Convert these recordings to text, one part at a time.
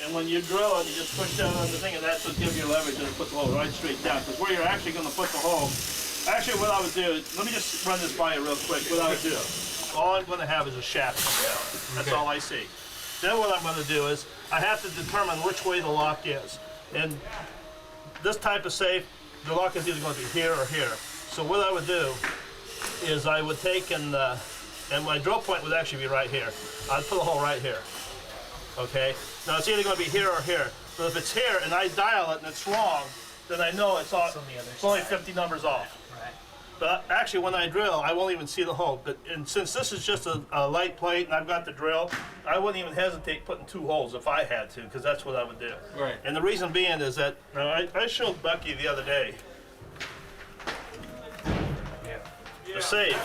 And when you drill it, you just push down on the thing, and that's what gives you leverage, and it puts the hole right straight down. Because where you're actually going to put the hole, actually what I would do, let me just run this by you real quick, what I would do. All I'm going to have is a shaft coming out. That's all I see. Then what I'm going to do is, I have to determine which way the lock is. And this type of safe, the lock is either going to be here or here. So what I would do is I would take and my drill point would actually be right here. I'd put a hole right here. Okay? Now it's either going to be here or here. But if it's here and I dial it and it's wrong, then I know it's only 50 numbers off. Right. But actually when I drill, I won't even see the hole. And since this is just a light plate and I've got the drill, I wouldn't even hesitate putting 2 holes if I had to, because that's what I would do. Right. And the reason being is that, I showed Bucky the other day, the safe,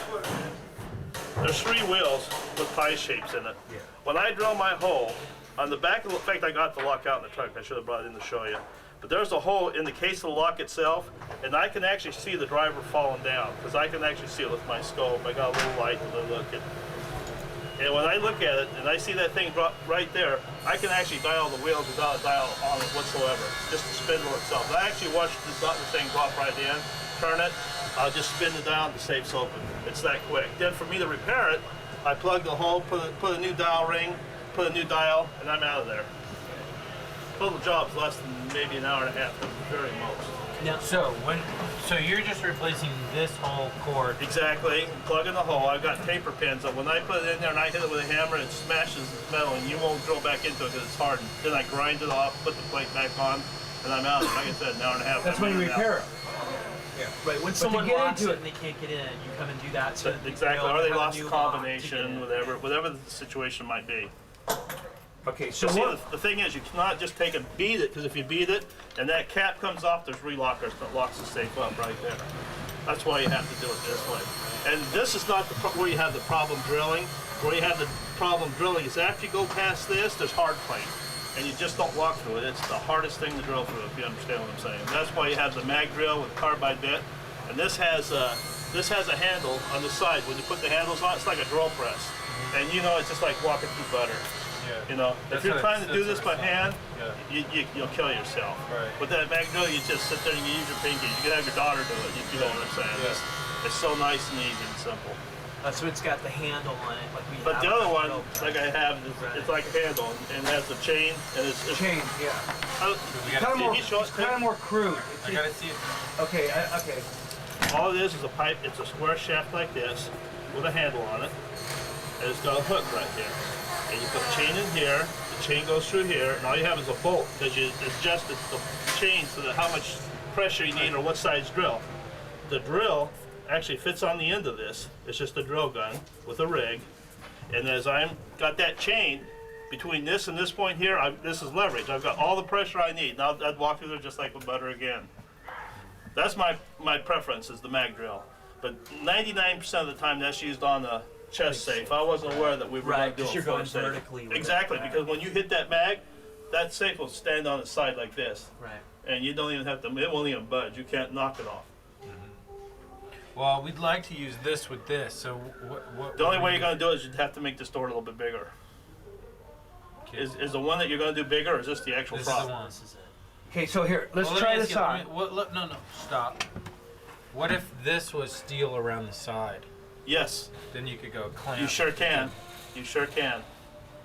there's 3 wheels with pie shapes in it. Yeah. When I drill my hole, on the back of the, in fact I got the lock out in the truck, I should have brought it in to show you. But there's a hole in the case of the lock itself, and I can actually see the driver falling down, because I can actually see it with my scope. I got a little light to look at. And when I look at it, and I see that thing drop right there, I can actually dial the wheels without a dial on it whatsoever, just the spindle itself. I actually watch the thing drop right in, turn it, I'll just spin the dial and the safe's open. It's that quick. Then for me to repair it, I plug the hole, put a new dial ring, put a new dial, and I'm out of there. Total job's less than maybe an hour and a half, at the very most. Now, So you're just replacing this whole cord. Exactly. Plug in the hole. I've got taper pins. And when I put it in there and I hit it with a hammer, it smashes the metal and you won't drill back into it because it's hardened. Then I grind it off, put the plate back on, and I'm out. Like I said, an hour and a half. That's when you repair it. yeah. Right. When someone locks it and they can't get in, you come and do that. So Exactly. Or they lost the combination, whatever the situation might be. Okay, so See, the thing is, you cannot just take and beat it, because if you beat it and that cap comes off, there's relockers that locks the safe up right there. That's why you have to do it this way. And this is not where you have the problem drilling. Where you have the problem drilling is after you go past this, there's hard plate. And you just don't walk through it. It's the hardest thing to drill through, if you understand what I'm saying. That's why you have the mag drill with carbide bit. And this has a handle on the side. When you put the handles on, it's like a drill press. And you know, it's just like walking through butter. Yeah. You know, if you're trying to do this by hand, you'll kill yourself. Right. With that mag drill, you just sit there and you use your pinky. You can have your daughter do it. You know what I'm saying? Yeah. It's so nice and easy and simple. So it's got the handle on it, like we have. But the other one, Right. like I have, it's like a handle and it has a chain. And it's chain, yeah. Kind of more crude. I gotta see it. Okay, okay. All it is a pipe. It's a square shaft like this with a handle on it, and it's got a hook right here. And you put the chain in here. The chain goes through here, and all you have is a bolt because you adjust the chain so that how much pressure you need or what size drill. The drill actually fits on the end of this. It's just a drill gun with a rig, and as I'm got that chain between this and this point here, this is leverage. I've got all the pressure I need. Now I'd walk through there just like with butter again. That's my preference is the mag drill, but 99% of the time that's used on the chest safe. I wasn't aware that we were going to do because a you're going safe. vertically. Exactly, because when you hit that mag, that safe will stand on its side like this. Right. And you don't even have to, it won't even budge. You can't knock it off. Well, we'd like to use this with this. So what? The only way you're going to do it is you'd have to make this door a little bit bigger. Okay. Is the one that you're going to do bigger, or is this the actual This prop? is the one. This is it. Okay, so here, let's Well, let try me this ask you, on. no, stop. What if this was steel around the side? Yes, Then you could go clamp. you sure can. You sure can.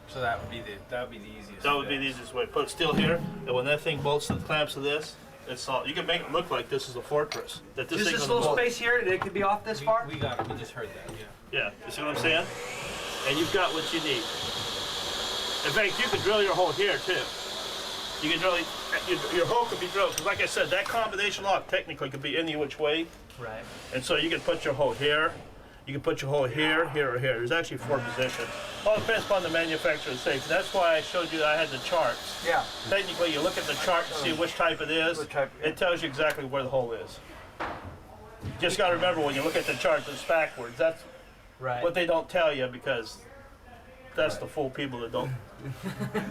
So that would be the easiest. That would be the fix. easiest way. Put steel here, and when that thing bolts and clamps to this, it's all. You can make it look like this is a fortress. That this Is thing's this gonna little bolt. space here that it could be off this far? We got it. We just heard that. Yeah. Yeah, you see what I'm saying? And you've got what you need. In fact, you could drill your hole here too. You can drill your hole could be drilled because, like I said, that combination lock technically could be any which way. Right. And so you can put your hole here. You can put your hole here, here, or here. There's actually 4 positions. All depends upon the manufacturer's safe. That's why I showed you that I had the charts. Yeah. Technically, you look at the chart to see which type it is. What type, yeah. It tells you exactly where the hole is. Just got to remember when you look at the chart, it's backwards. That's Right. what they don't tell you because that's the fool people that don't.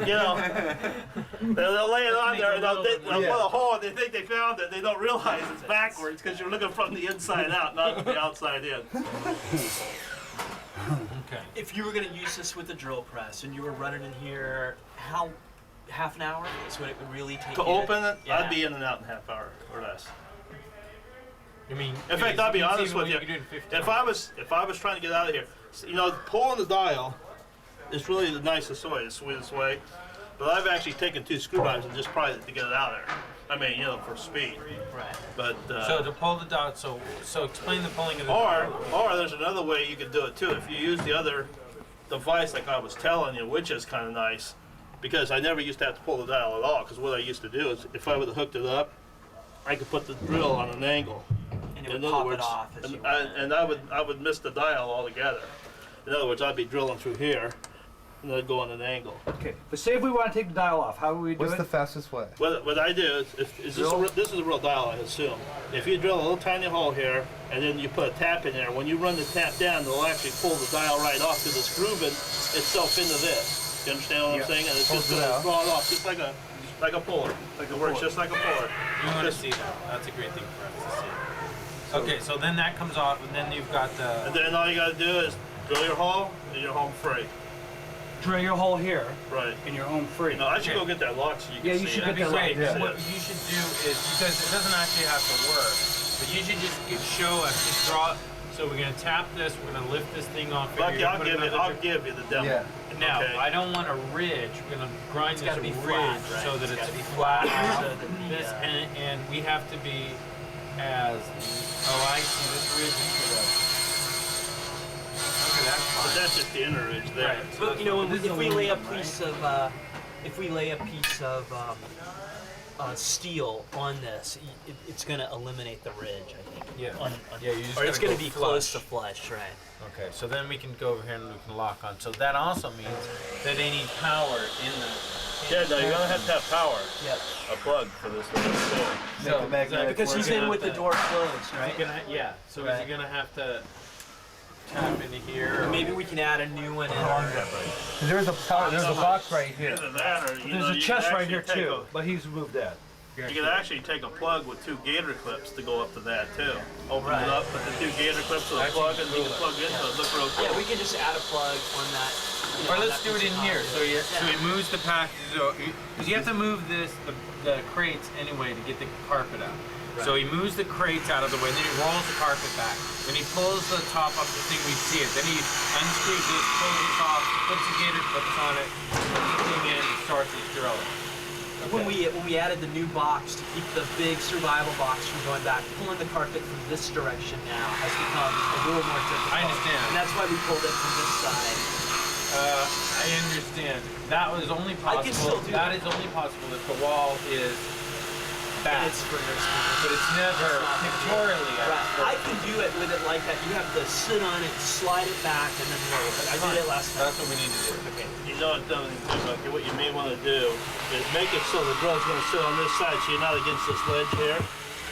You know, they'll lay it on there and they'll put a hole and they think they found it. They don't realize it's backwards because you're looking from the inside out, not from the outside in. Okay. If you were going to use this with a drill press and you were running in here, how half an hour is when it would really take To you open it, yeah. I'd be in and out in half hour or less. I mean, In fact, I'll be it's honest even with when you. can do it in 15 If I was trying to get out of here, you know, pulling the dial is really the nicest way, the sweetest way. But I've actually taken 2 screwdrivers and just pried it to get it out of there. I mean, you know, for speed. Right. But So to pull the dial, so explain the pulling of the or dial. there's another way you could do it too. If you use the other device like I was telling you, which is kind of nice, because I never used to have to pull the dial at all. Because what I used to do is, if I would have hooked it up, I could put the drill on an angle. And it would In other pop words, it off as you and I would miss the dial altogether. In other words, I'd be drilling through here, and I'd go on an angle. Okay, but say if we want to take the dial off, how do we do What's it? the fastest way? What I do is this is a real dial, I assume. If you drill a little tiny hole here, and then you put a tap in there, when you run the tap down, they'll actually pull the dial right off because it's grooving itself into this. You understand what I'm saying? And it's just Pulls it going to out. draw it off, just like a puller. It works just like a puller. You want to see that? That's a great thing for us to see. Okay, so then that comes off, and then you've got the. And then all you got to do is drill your hole, and you're home free. Drill your hole here, Right. and you're home free. No, I should go get that lock so you can Yeah, you see should it. get That'd be that great. light, What you should do is, because it doesn't actually have to work, but you should just show us, just draw. So we're gonna tap this, we're gonna lift this thing off. here, Lucky, you're I'll gonna put give another you the demo. Yeah. Now, Okay. I don't want a ridge. We're gonna grind It's this gotta be ridge flat, right? so that It's it's gotta be flat. flat, So so that that this the, and we have to be as. Oh, I see. This ridge is for the. Okay, that's But fine. that's just the inner ridge there. Right. But you know, when This we, is if we a lay a aluminum, piece of steel on this, it's going to eliminate the ridge, I think. Yeah. Yeah, you just or it's gotta going to go be close to flush. flush, right? Okay, so then we can go over here and we can lock on. So that also means that they need power in the. Yeah, no, you're gonna have to have power, Yep. a plug for this one. Make the magnetic Because he's work. in with the door closed, right? Yeah. So is Right. he gonna have to tap into here? Maybe we can add a new one in. There's a box right here. Either that or, you know, There's a you chest can right here actually too, but he's removed that. You can actually take a plug with 2 gator clips to go up to that too. Open Right. it up, put the 2 gator clips to the plug, and you can plug into it. Look real cool. Yeah, we can just add a plug on that. You know, Or on let's that do it in piece of here. copper. So he moves the pack. Because you have to move the crates anyway to get the carpet out. So he moves the crates out of the way, then he rolls the carpet back. Then he pulls the top up the thing, we see it. Then he unscrews this, pulls this off, puts the gator clips on it, puts the thing in, and starts his drilling. When we added the new box to keep the big survival box from going back, pulling the carpet from this direction now has become a little more difficult. I understand. And that's why we pulled it from this side. I understand. That was only possible. I can still do that is only possible if the wall is And back. it's for nurse But it's never pictorially. Right. I can do it with it like that. You have to sit on it, slide it back, and then roll it. I did it last time. That's what we need to do. Okay. You know what, what you may want to do is make it so the drill's going to sit on this side so you're not against this ledge here.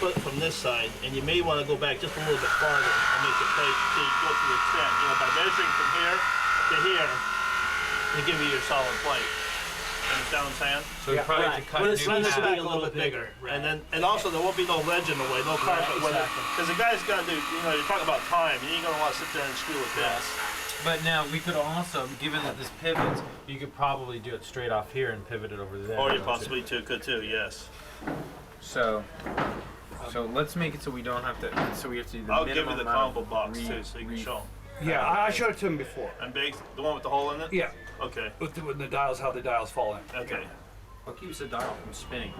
Put it from this side, and you may want to go back just a little bit farther and make it tight so you go to the extent. You know, by measuring from here to here, to give you your solid plate. Understand what I'm saying? So we probably have to cut Well, new this needs to path. be a little bit bigger. And then, and also there won't be no ledge in the way, no carpet. exactly. Because the guy's got to do, you know, you're talking about time. You ain't going to want to sit there and screw with this. But now we could also, given that this pivots, you could probably do it straight off here and pivot it over there. Or you possibly could too, yes. So let's make it so we don't have to. So we have to do the I'll give you minimum the amount combo of box too, so you can show them. Yeah, I showed it to him before. And big, the one with the hole in it? Yeah, Okay, with the dials, how the dials fall in. okay. What keeps the dial from spinning?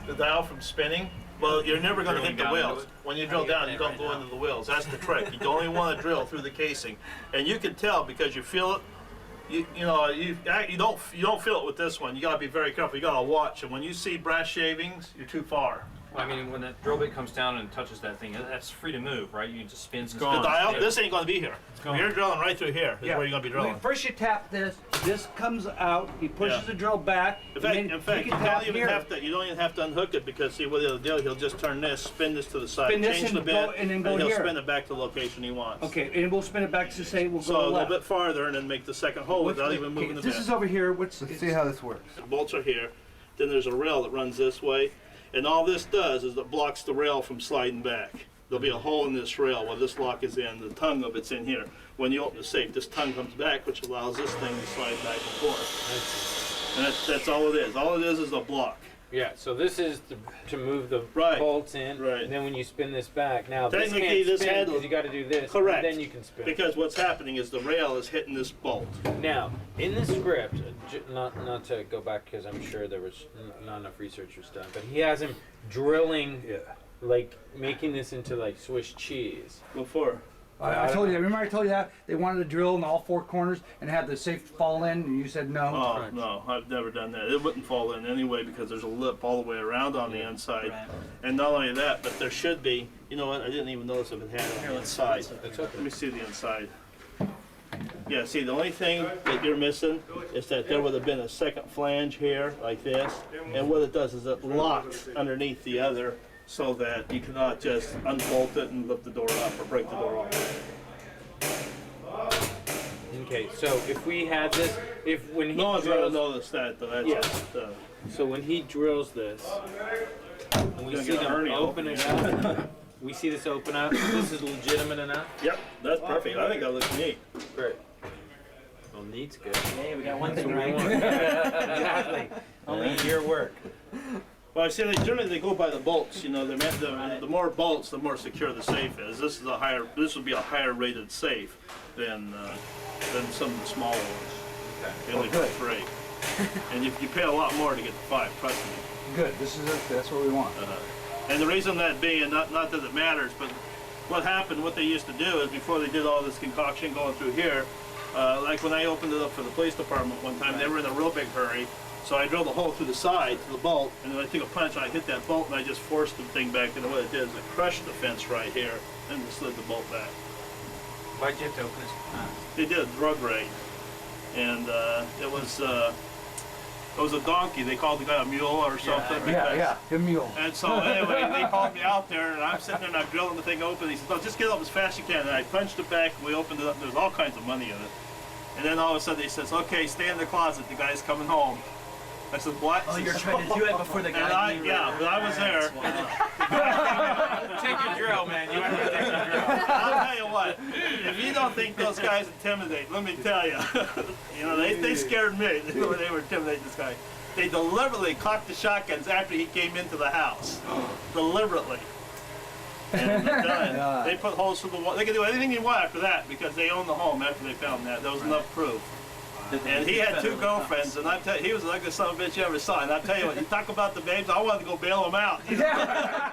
The dial from spinning? Well, you're never going to hit Drilling the down into wheels. it? When you drill down, you don't go into the wheels. That's the trick. You only want to drill through the casing, and you can tell because you feel it. You don't feel it with this one. You got to be very careful. You got to watch, and when you see brass shavings, you're too far. Well, I mean, when that drill bit comes down and touches that thing, that's free to move, right? You can just spin and The spin. dial, Yeah. this ain't going to be here. You're drilling right through here. Is where you're going to be drilling. First you tap this comes out, he pushes Yeah. the drill back. In fact, you can tap don't even have to. You don't even have to unhook it because see what he'll do. He'll just turn this, spin this to the side, Spin this change and the bit, go- and then go he'll here. spin it back to the location he wants. Okay, and we'll spin it back to say we'll So a go little left. bit farther and then make the second hole without even moving the This bit. is over here. What's Let's see how this works. The bolts are here. Then there's a rail that runs this way, and all this does is it blocks the rail from sliding back. There'll be a hole in this rail where this lock is in. The tongue of it's in here. When you open the safe, this tongue comes back, which allows this thing to slide back and forth. And that's all it is. All it is a block. Yeah, so this is to move the Right, bolts in, right. and then when you spin this back, now this Technically, can't this spin handle- because you got to do this, Correct. and then you can spin. Because what's happening is the rail is hitting this bolt. Now, in the script, not to go back because I'm sure there was not enough research was done, but he has him drilling, like making this into like Swiss cheese. Before. I told you, remember I told you that they wanted to drill in all four corners and have the safe fall in, and you said no? Oh, no, I've never done that. It wouldn't fall in anyway because there's a lip all the way around on the inside. Right. And not only that, but there should be, you know what, I didn't even notice if it had it on the inside. Let me see the inside. Yeah, see, the only thing that you're missing is that there would have been a second flange here, like this. And what it does is it locks underneath the other so that you cannot just unbolt it and lift the door up or break the door open. Okay, so if we had this, when he No one's gonna drills, notice that, though. That's Yeah. just, so when he drills this, and we Gonna see get a them hernia open open, it up, we see this open up. This is legitimate enough. yep, that's perfect. I think that looks neat. Great. Well, neat's good. Hey, we got one thing That's what we right. want. Exactly. Only your work. Well, I see they generally go by the bolts. You know, the more bolts, the more secure the safe is. This would be a higher rated safe than some of the smaller ones. They only for 3, and you pay a lot more to get the 5. Trust me. Good, that's what we want. And the reason that being, not that it matters, but what happened, what they used to do is before they did all this concoction going through here, like when I opened it up for the police department one time, they were in a real big hurry. So I drilled a hole through the side to the bolt, and then I took a punch and I hit that bolt and I just forced the thing back. And what it did is it crushed the fence right here and just slid the bolt back. Why'd you have to open this? They did a drug raid, and it was a donkey. They called the guy a mule or something. Yeah, a mule. And so anyway, they called me out there, and I'm sitting there and I'm drilling the thing open. He said, "No, just get it up as fast as you can." And I punched it back, and we opened it up. And there was all kinds of money in it. And then all of a sudden he says, "Okay, stay in the closet. The guy's coming home." I said, "What?" Oh, you're trying to do it before the guy. But I was there. Take your drill, man. You have to take your drill. I'll tell you what, if you don't think those guys intimidate, let me tell you, you know, they scared me. They were intimidating this guy. They deliberately cocked the shotguns after he came into the house. Deliberately. And they put holes through the wall. They can do anything you want after that because they own the home after they found that. There was enough proof. And he had 2 girlfriends, and I tell you, he was the ugliest son of a bitch you ever saw. And I tell you what, you talk about the babes, I wanted to go bail them out. You know?